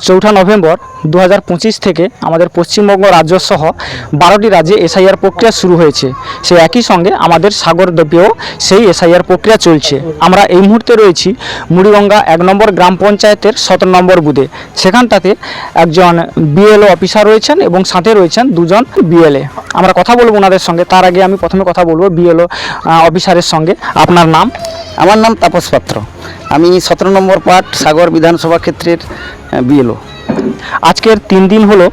4 November 2025 থেকে আমাদের পশ্চিমবঙ্গ রাজ্যসহ 12টি রাজ্যে এসআইআর প্রক্রিয়া শুরু হয়েছে। সেই একই সঙ্গে আমাদের সাগরদ্বীপেও সেই এসআইআর প্রক্রিয়া চলছে। আমরা এই মুহূর্তে রয়েছি মুড়িগঙ্গা 1 নম্বর গ্রাম পঞ্চায়েতের 17 নম্বর বুথে। সেখানটাতে একজন বিএলও অফিসার রয়েছেন এবং সাথে রয়েছেন দুজন বিএলএ। আমরা কথা বলবো ওনাদের সঙ্গে। তার আগে আমি প্রথমে কথা বলবো বিএলও অফিসারের সঙ্গে। আপনার নাম? আমার নাম তাপস পাত্র। আমি 17 নম্বর পার্ট সাগর বিধানসভা ক্ষেত্রের বিএলও। আজকের 3 দিন হলো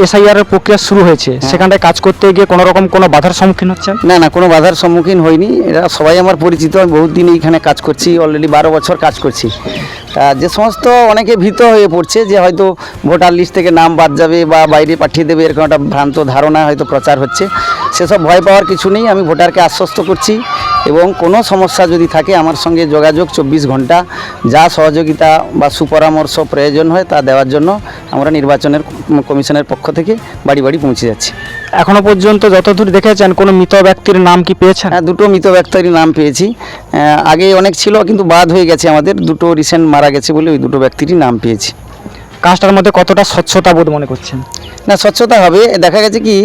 এসআইআর এর প্রক্রিয়া শুরু হয়েছে। সেখানটায় কাজ করতে গিয়ে কোনো রকম কোনো বাধার সম্মুখীন হচ্ছেন? না, কোনো বাধার সম্মুখীন হয়নি। এরা সবাই আমার পরিচিত। আমি বহুত দিন এইখানে কাজ করছি, অলরেডি 12 বছর কাজ করছি। তা যে সমস্ত অনেকে ভীত হয়ে পড়ছে যে হয়তো ভোটার লিস্ট থেকে নাম বাদ যাবে বা বাইরে পাঠিয়ে দেবে, এরকম একটা ভ্রান্ত ধারণা হয়তো প্রচার হচ্ছে। সেসব ভয় পাওয়ার কিছু নেই। আমি ভোটারকে আশ্বস্ত করছি এবং কোনো সমস্যা যদি থাকে আমার সঙ্গে যোগাযোগ 24 ঘন্টা, যা সহযোগিতা বা সুপরামর্শ প্রয়োজন হয় তা দেওয়ার জন্য আমরা নির্বাচনের কমিশনের পক্ষ থেকে বাড়ি বাড়ি পৌঁছে যাচ্ছি। এখনো পর্যন্ত যতদূর দেখেছেন কোনো মৃত ব্যক্তির নাম কি পেয়েছেন? হ্যাঁ, 2টো মৃত ব্যক্তির নাম পেয়েছি। আগে অনেক ছিল কিন্তু বাদ হয়ে গেছে আমাদের। 2টো রিসেন্ট মারা গেছে বলে ওই 2টো ব্যক্তিরই নাম পেয়েছি। কাজটার মধ্যে কতটা স্বচ্ছতা বোধ মনে করছেন? না, স্বচ্ছতা হবে। দেখা গেছে কি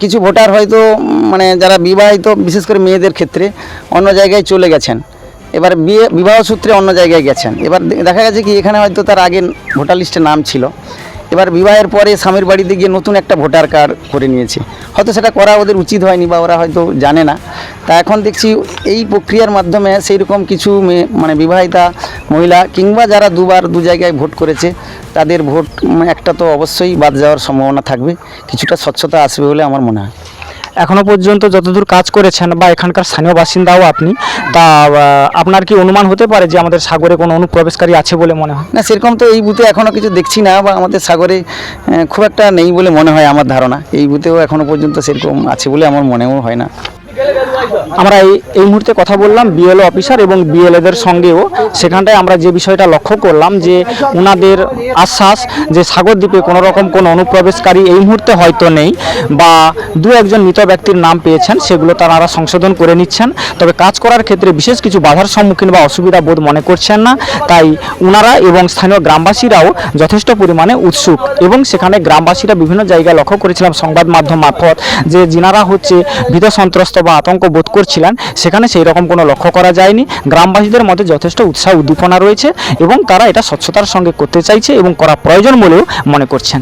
কিছু ভোটার হয়তো মানে যারা বিবাহিত, বিশেষ করে মেয়েদের ক্ষেত্রে অন্য জায়গায় চলে গেছেন, এবার বিবাহ সূত্রে অন্য জায়গায় গেছেন। এবার দেখা গেছে কি এখানে হয়তো তার আগে ভোটার লিস্টে নাম ছিল, এবার বিবাহের পরে স্বামীর বাড়িতে গিয়ে নতুন একটা ভোটার কার্ড করে নিয়েছে। হয়তো সেটা করা ওদের উচিত হয়নি বা ওরা হয়তো জানে না। তা এখন দেখছি এই প্রক্রিয়ার মাধ্যমে সেই রকম কিছু মানে বিবাহিতা মহিলা কিংবা যারা দুবার দু জায়গায় ভোট করেছে তাদের ভোট একটা তো অবশ্যই বাদ যাওয়ার সম্ভাবনা থাকবে। কিছুটা স্বচ্ছতা আসবে বলে আমার মনে হয়। এখনো পর্যন্ত যতদূর কাজ করেছেন বা এখানকার স্থানীয় বাসিন্দাও আপনি, তা আপনার কি অনুমান হতে পারে যে আমাদের সাগরে কোনো অনুপ্রবেশকারী আছে বলে মনে হয়? না, সেরকম তো এই বুথে এখনও কিছু দেখছি না, বা আমাদের সাগরে খুব একটা নেই বলে মনে হয় আমার ধারণা। এই বুথেও এখনও পর্যন্ত সেরকম আছে বলে আমার মনেও হয় না। আমরা এই মুহূর্তে কথা বললাম বিএলও অফিসার এবং বিএলএদের সঙ্গেও। সেখানটায় আমরা যে বিষয়টা লক্ষ্য করলাম যে ওনাদের আশ্বাস যে সাগরদ্বীপে কোনো রকম কোনো অনুপ্রবেশকারী এই মুহূর্তে হয়তো নেই, বা 2-1জন মৃত ব্যক্তির নাম পেয়েছেন, সেগুলো তারা সংশোধন করে নিচ্ছেন। তবে কাজ করার ক্ষেত্রে বিশেষ কিছু বাধার সম্মুখীন বা অসুবিধা বোধ মনে করছেন না। তাই ওনারা এবং স্থানীয় গ্রামবাসীরাও যথেষ্ট পরিমাণে উৎসুক। এবং সেখানে গ্রামবাসীরা বিভিন্ন জায়গায় লক্ষ্য করেছিলাম সংবাদ মাধ্যম মারফত যে যিনারা হচ্ছে ভীত সন্ত্রস্ত বা আতঙ্ক বোধ করছিলেন, সেখানে সেই রকম কোনো লক্ষ্য করা যায়নি। গ্রামবাসীদের মধ্যে যথেষ্ট উৎসাহ উদ্দীপনা রয়েছে এবং তারা এটা স্বচ্ছতার সঙ্গে করতে চাইছে এবং করা প্রয়োজন বলেও মনে করছেন।